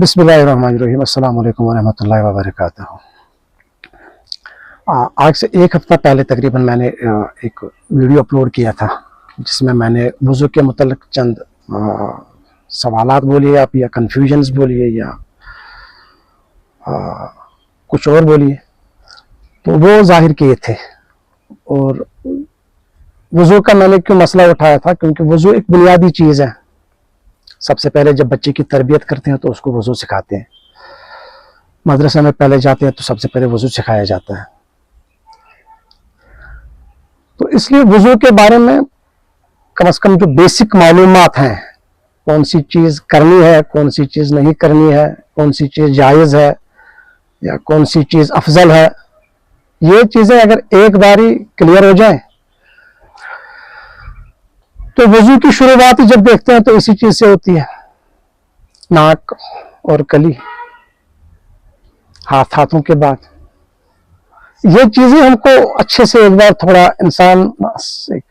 बिस्मिल्लाहिर्रहमानिर्रहीम अस्सलाम वालेकुम वरहमतुल्लाहि वबरकातुहू। आज से एक हफ्ता पहले तकरीबन मैंने एक वीडियो अपलोड किया था जिसमें मैंने वुज़ू के मुतल्लिक़ चंद सवालात बोलिए आप या कन्फ्यूजन्स बोलिए या कुछ और बोलिए, तो वो जाहिर किए थे। और वुज़ू का मैंने क्यों मसला उठाया था, क्योंकि वुज़ू एक बुनियादी चीज़ है। सबसे पहले जब बच्चे की तरबियत करते हैं तो उसको वुज़ू सिखाते हैं। मदरसा में पहले जाते हैं तो सबसे पहले वुज़ू सिखाया जाता है। तो इसलिए वुज़ू के बारे में कम से कम जो बेसिक मालूमात हैं, कौन सी चीज़ करनी है, कौन सी चीज़ नहीं करनी है, कौन सी चीज़ जायज़ है या कौन सी चीज़ अफजल है, ये चीज़ें अगर एक बारी क्लियर हो जाए तो वुज़ू की शुरुआत ही जब देखते हैं तो इसी चीज से होती है। नाक और कली, हाथों के बाद ये चीजें हमको अच्छे से एक बार थोड़ा इंसान एक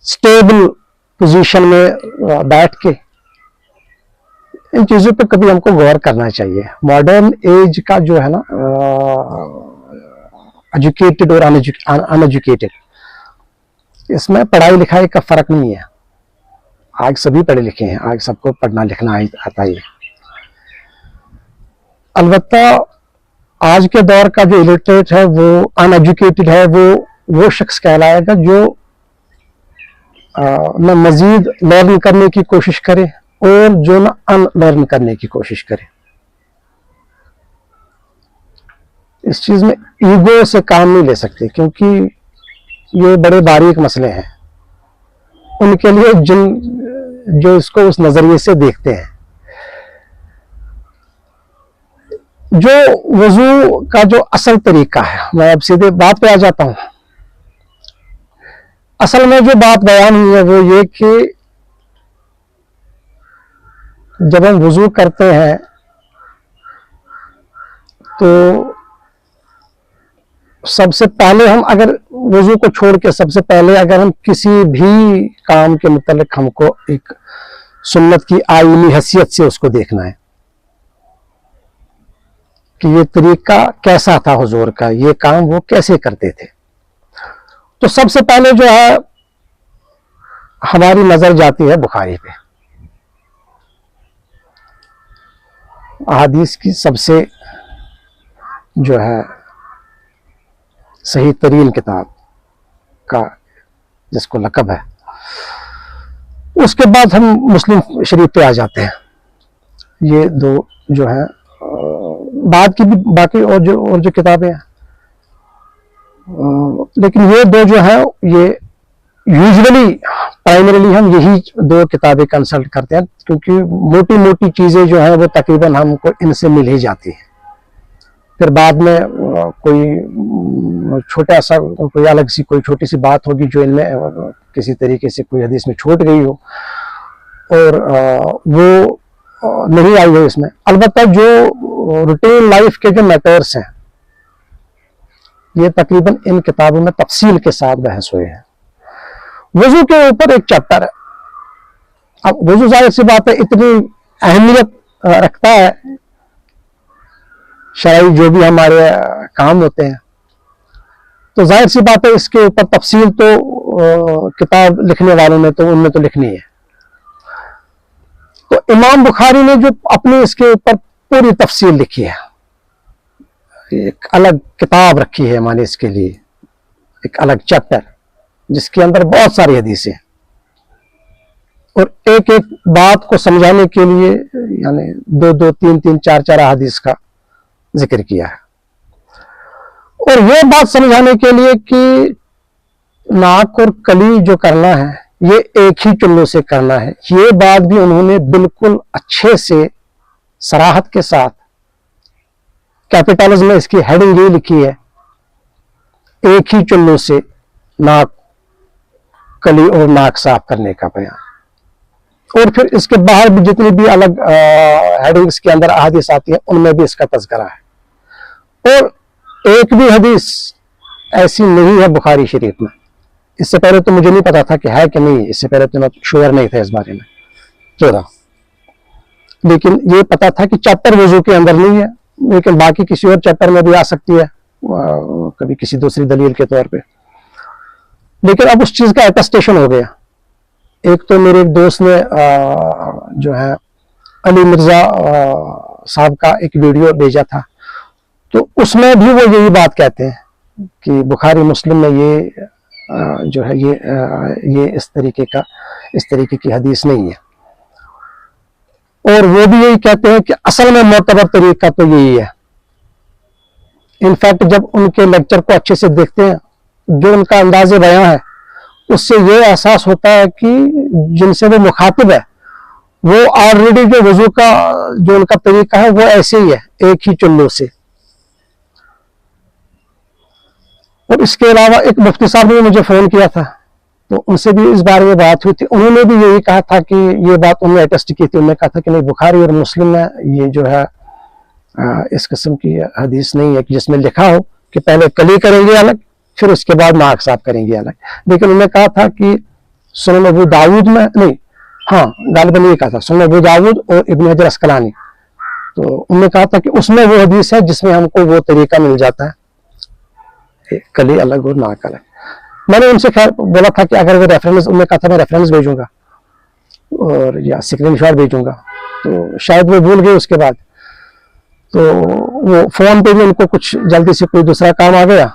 स्टेबल पोजीशन में बैठ के इन चीजों पे कभी हमको गौर करना चाहिए। मॉडर्न एज का जो है ना, एजुकेटेड और अनएजुकेटेड, इसमें पढ़ाई लिखाई का फर्क नहीं है। आज सभी पढ़े लिखे हैं, आज सबको पढ़ना लिखना आता ही है। अलबत्ता आज के दौर का जो इलिटरेट है, वो अनएजुकेटेड है, वो शख्स कहलाएगा जो न मजीद लर्न करने की कोशिश करे और जो न अनलर्न करने की कोशिश करे। इस चीज में ईगो से काम नहीं ले सकते, क्योंकि ये बड़े बारीक मसले हैं उनके लिए जो इसको उस नजरिए से देखते हैं। जो वुज़ू का जो असल तरीका है, मैं अब सीधे बात पे आ जाता हूं। असल में जो बात बयान हुई है वो ये कि जब हम वुज़ू करते हैं तो सबसे पहले हम अगर वुज़ू को छोड़ के सबसे पहले अगर हम किसी भी काम के मुतालिक हमको एक सुन्नत की आईनी हैसियत से उसको देखना है कि ये तरीका कैसा था हुजूर का, ये काम वो कैसे करते थे। तो सबसे पहले जो है हमारी नजर जाती है बुखारी पे। अहादीस की सबसे जो है सही तरीन किताब का जिसको लकब है, उसके बाद हम मुस्लिम शरीफ पे आ जाते हैं। ये दो जो है, बाद की भी बाकी और जो किताबें हैं, लेकिन ये दो जो है ये यूजुअली प्राइमरीली हम यही दो किताबें कंसल्ट करते हैं, क्योंकि मोटी मोटी चीजें जो है वो तकरीबन हमको इनसे मिल ही जाती है। फिर बाद में कोई छोटा सा कोई अलग सी कोई छोटी सी बात होगी जो इनमें किसी तरीके से कोई हदीस में छूट गई हो और वो नहीं आई हो इसमें। अलबत्ता जो रूटीन लाइफ के जो मैटर्स हैं ये तकरीबन इन किताबों में तफसील के साथ बहस हुए हैं। वुज़ू के ऊपर एक चैप्टर है। अब वुज़ू जाहिर सी बात है इतनी अहमियत रखता है, शरई जो भी हमारे काम होते हैं, तो जाहिर सी बात है इसके ऊपर तफसील तो किताब लिखने वालों ने तो उनमें तो लिखनी है। तो इमाम बुखारी ने जो अपनी इसके ऊपर पूरी तफसील लिखी है, एक अलग किताब रखी है माने इसके लिए, एक अलग चैप्टर जिसके अंदर बहुत सारी हदीसें और एक एक बात को समझाने के लिए यानी दो तीन चार हदीस का जिक्र किया है। और यह बात समझाने के लिए कि नाक और कली जो करना है ये एक ही चुल्लू से करना है, ये बात भी उन्होंने बिल्कुल अच्छे से सराहत के साथ कैपिटल्स में इसकी हेडिंग ये लिखी है, एक ही चुल्लू से नाक कली और नाक साफ करने का बयान। और फिर इसके बाहर भी जितनी भी अलग हेडिंग्स के अंदर अहादीस आती है उनमें भी इसका तज़किरा है। और एक भी हदीस ऐसी नहीं है बुखारी शरीफ में, इससे पहले तो मुझे नहीं पता था कि है कि नहीं, इससे पहले तो मैं श्योर नहीं था इस बारे में। लेकिन ये पता था कि चैप्टर वजू के अंदर नहीं है, लेकिन बाकी किसी और चैप्टर में भी आ सकती है, कभी किसी दूसरी दलील के तौर पे। लेकिन अब उस चीज का अटेस्टेशन हो गया। एक तो मेरे एक दोस्त ने जो है अली मिर्जा साहब का एक वीडियो भेजा था, तो उसमें भी वो यही बात कहते हैं कि बुखारी मुस्लिम में ये जो है ये इस तरीके की हदीस नहीं है। और वो भी यही कहते हैं कि असल में मोतबर तरीका तो यही है। इनफैक्ट जब उनके लेक्चर को अच्छे से देखते हैं, जो उनका अंदाज़े बयां है, उससे ये एहसास होता है कि जिनसे वो मुखातिब है वो ऑलरेडी जो वजू का जो उनका तरीका है वो ऐसे ही है, एक ही चुल्लू से। और इसके अलावा एक मुफ्ती साहब ने मुझे फोन किया था, तो उनसे भी इस बारे में बात हुई थी। उन्होंने भी यही कहा था कि ये बात उन्होंने अटेस्ट की थी। उन्होंने कहा था कि नहीं, बुखारी और मुस्लिम में ये जो है इस किस्म की हदीस नहीं है कि जिसमें लिखा हो कि पहले कली करेंगे अलग, फिर उसके बाद नाक साफ करेंगे अलग। लेकिन उन्होंने कहा था कि सुनन अबू दाऊद में नहीं, हाँ गालिबन ये कहा था सुनन अबू दाऊद और इब्न हजर अस्कलानी, तो उन्होंने कहा था कि उसमें वो हदीस है जिसमें हमको वो तरीका मिल जाता है, कली अलग और नाक अलग। मैंने उनसे खैर बोला था कि अगर वो रेफरेंस, उन्होंने कहा था मैं रेफरेंस भेजूंगा और या स्क्रीनशॉट भेजूंगा, तो शायद वो भूल गए उसके बाद। तो वो फोन पे भी उनको कुछ जल्दी से कोई दूसरा काम आ गया,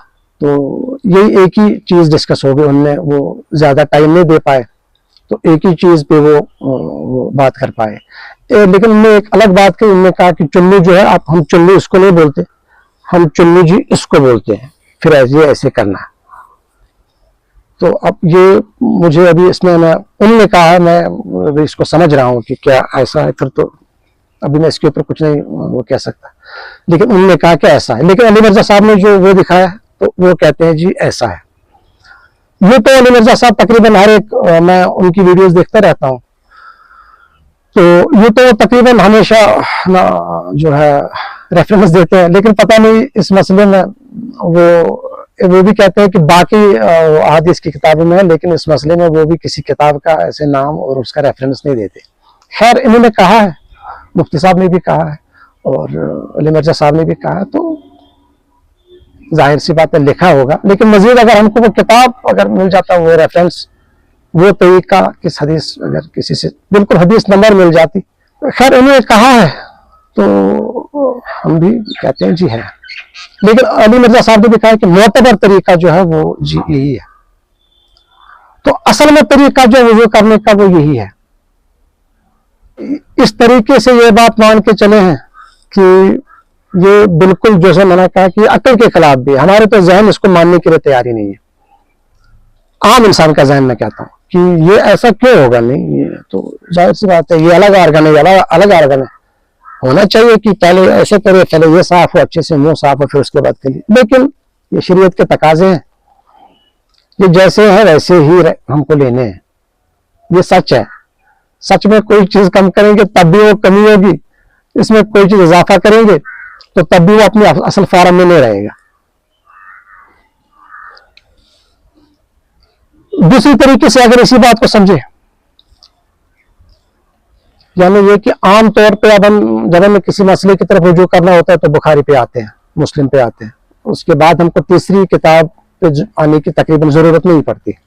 तो यही एक ही चीज डिस्कस हो गई। उनने वो ज्यादा टाइम नहीं दे पाए, तो एक ही चीज पे वो बात कर पाए। लेकिन उन्होंने एक अलग बात की, उन्होंने कहा कि चुन्नू जो है, आप हम चुन्नू इसको नहीं बोलते, हम चुन्नू जी इसको बोलते हैं, फिर ऐसे करना है। तो अब ये मुझे अभी इसमें उन्होंने कहा है, मैं अभी इसको समझ रहा हूँ कि क्या ऐसा है, फिर तो अभी मैं इसके ऊपर कुछ नहीं वो कह सकता। लेकिन उन्होंने कहा कि ऐसा है। लेकिन अली मिर्जा साहब ने जो वो दिखाया तो वो कहते हैं जी ऐसा है। ये तो अली मिर्जा साहब तकरीबन हर एक, मैं उनकी वीडियोस देखता रहता हूँ, तो ये तो तकरीबन हमेशा जो है रेफरेंस देते हैं। लेकिन पता नहीं इस मसले में वो भी कहते हैं कि बाकी हदीस की किताबों में है, लेकिन इस मसले में वो भी किसी किताब का ऐसे नाम और उसका रेफरेंस नहीं देते। खैर इन्होंने कहा है, मुफ्ती साहब ने भी कहा है और अली मिर्जा साहब ने भी कहा है, तो जाहिर सी बात है लिखा होगा। लेकिन मजीद अगर हमको वो किताब अगर मिल जाता, वो रेफरेंस, वो तरीका, किस हदीस, अगर किसी से बिल्कुल हदीस नंबर मिल जाती, खैर इन्होंने कहा है तो हम भी कहते हैं जी है। लेकिन अली मिर्जा साहब ने भी कहा कि मोतबर तरीका जो है वो जी यही है। तो असल में तरीका जो वजू करने का वो यही है। इस तरीके से ये बात मान के चले हैं कि ये बिल्कुल जैसे मैंने कहा कि अकल के खिलाफ भी, हमारे तो जहन इसको मानने के लिए तैयारी नहीं है। आम इंसान का जहन मैं कहता हूं कि ये ऐसा क्यों होगा, नहीं ये तो जाहिर सी बात है, ये अलग आर्गन है, अलग आर्गन है, होना चाहिए कि पहले ऐसे करे, पहले ये साफ हो, अच्छे से मुंह साफ हो, फिर उसके बाद करिए। लेकिन ये शरीयत के तकाजे हैं, ये जैसे है वैसे ही हमको लेने हैं। ये सच है, सच में कोई चीज कम करेंगे तब भी वो कमी होगी, इसमें कोई चीज इजाफा करेंगे तो तब भी वो अपनी असल फॉर्म में नहीं रहेगा। दूसरी तरीके से अगर इसी बात को समझे, यानी ये कि आम तौर पे अब हम जब हमें किसी मसले की तरफ रुजू करना होता है तो बुखारी पे आते हैं, मुस्लिम पे आते हैं, उसके बाद हमको तीसरी किताब पे आने की तकरीबन जरूरत नहीं पड़ती।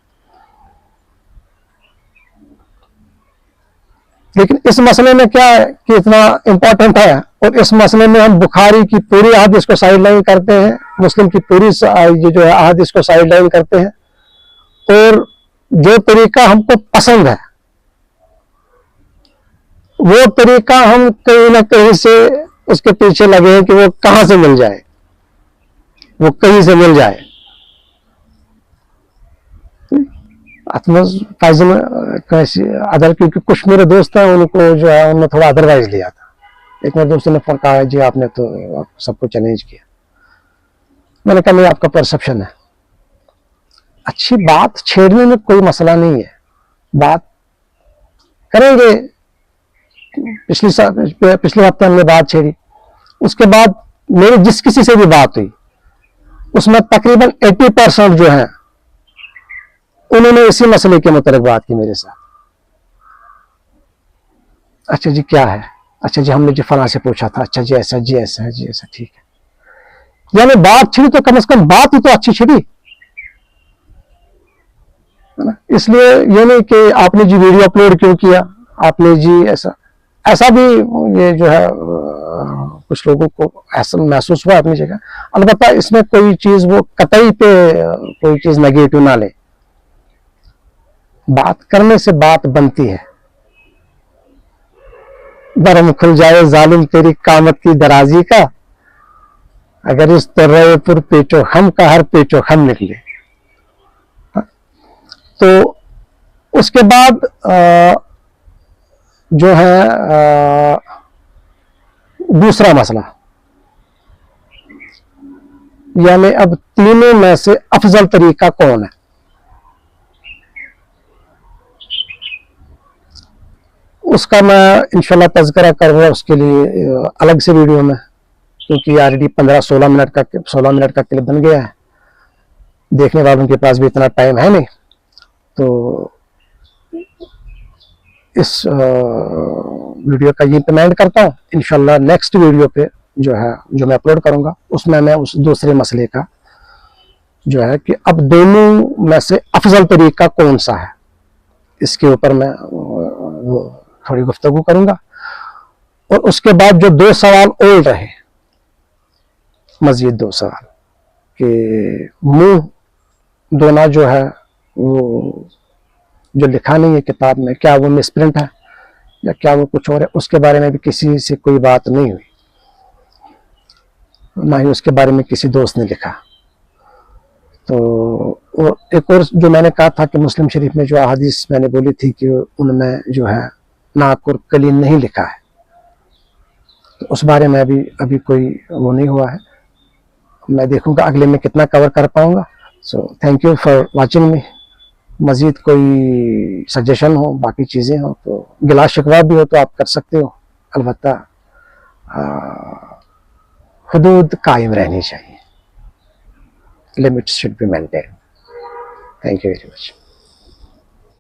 लेकिन इस मसले में क्या है कि इतना इंपॉर्टेंट है, और इस मसले में हम बुखारी की पूरी अहादीस को साइड लाइन करते हैं, मुस्लिम की पूरी ये जो है अहादीस को साइड लाइन करते हैं, और जो तरीका हमको पसंद है वो तरीका हम कहीं ना कहीं से उसके पीछे लगे हैं कि वो कहां से मिल जाए, वो कहीं से मिल जाए। अदर क्योंकि कुछ मेरे दोस्त हैं, उनको जो है उन्होंने थोड़ा अदरवाइज लिया था। एक मेरे दोस्त ने फोन कहा जी आपने तो सबको चैलेंज किया। मैंने कहा नहीं, आपका परसेप्शन है। अच्छी बात छेड़ने में कोई मसला नहीं है, बात करेंगे। पिछले हफ्ते हमने बात छेड़ी, उसके बाद मेरी जिस किसी से भी बात हुई उसमें तकरीबन 80% जो है उन्होंने इसी मसले के मुताबिक बात की मेरे साथ। अच्छा जी क्या है, अच्छा जी हमने जी फलां से पूछा था, अच्छा जी ऐसा जी ऐसा है जी ऐसा, ठीक है। यानी बात छिड़ी तो कम से कम बात ही तो अच्छी छिड़ी, है ना। इसलिए ये नहीं कि आपने जी वीडियो अपलोड क्यों किया, आपने जी ऐसा, ऐसा भी ये जो है कुछ लोगों को ऐसा महसूस हुआ अपनी जगह। अलबत्ता इसमें कोई चीज वो कतई पे कोई चीज नेगेटिव ना ले, बात करने से बात बनती है। बरम खुल जाए जालिम तेरी कामत की दराजी का, अगर इस तर्रेपुर पेचो हम का हर पेचो हम निकले। तो उसके बाद जो है दूसरा मसला, यानी अब तीनों में से अफजल तरीका कौन है। उसका मैं इंशाल्लाह तज़किरा करूंगा उसके लिए अलग से वीडियो में, क्योंकि ऑलरेडी 15-16 मिनट का क्लिप बन गया है, देखने वालों के पास भी इतना टाइम है नहीं। तो इस वीडियो का ये पेमेंट करता हूँ। इंशाल्लाह नेक्स्ट वीडियो पे जो है जो मैं अपलोड करूंगा उसमें मैं उस दूसरे मसले का जो है कि अब दोनों में से अफजल तरीका कौन सा है, इसके ऊपर मैं थोड़ी गुफ्तगू करूंगा। और उसके बाद जो 2 सवाल और रहे, मजीद 2 सवाल कि मुंह धोना जो है वो जो लिखा नहीं है किताब में, क्या वो मिसप्रिंट है या क्या वो कुछ और है, उसके बारे में भी किसी से कोई बात नहीं हुई, ना ही उसके बारे में किसी दोस्त ने लिखा। तो एक और जो मैंने कहा था कि मुस्लिम शरीफ में जो अहादीस मैंने बोली थी कि उनमें जो है नाक और कलीन नहीं लिखा है, तो उस बारे में अभी कोई वो नहीं हुआ है। मैं देखूंगा अगले में कितना कवर कर पाऊंगा। So thank you for watching me. मजीद कोई सजेशन हो, बाकी चीज़ें हो तो गिला शिकवा भी हो तो आप कर सकते हो। अलबत्ता हुदूद कायम रहनी चाहिए, limits should be maintain. Thank you very much.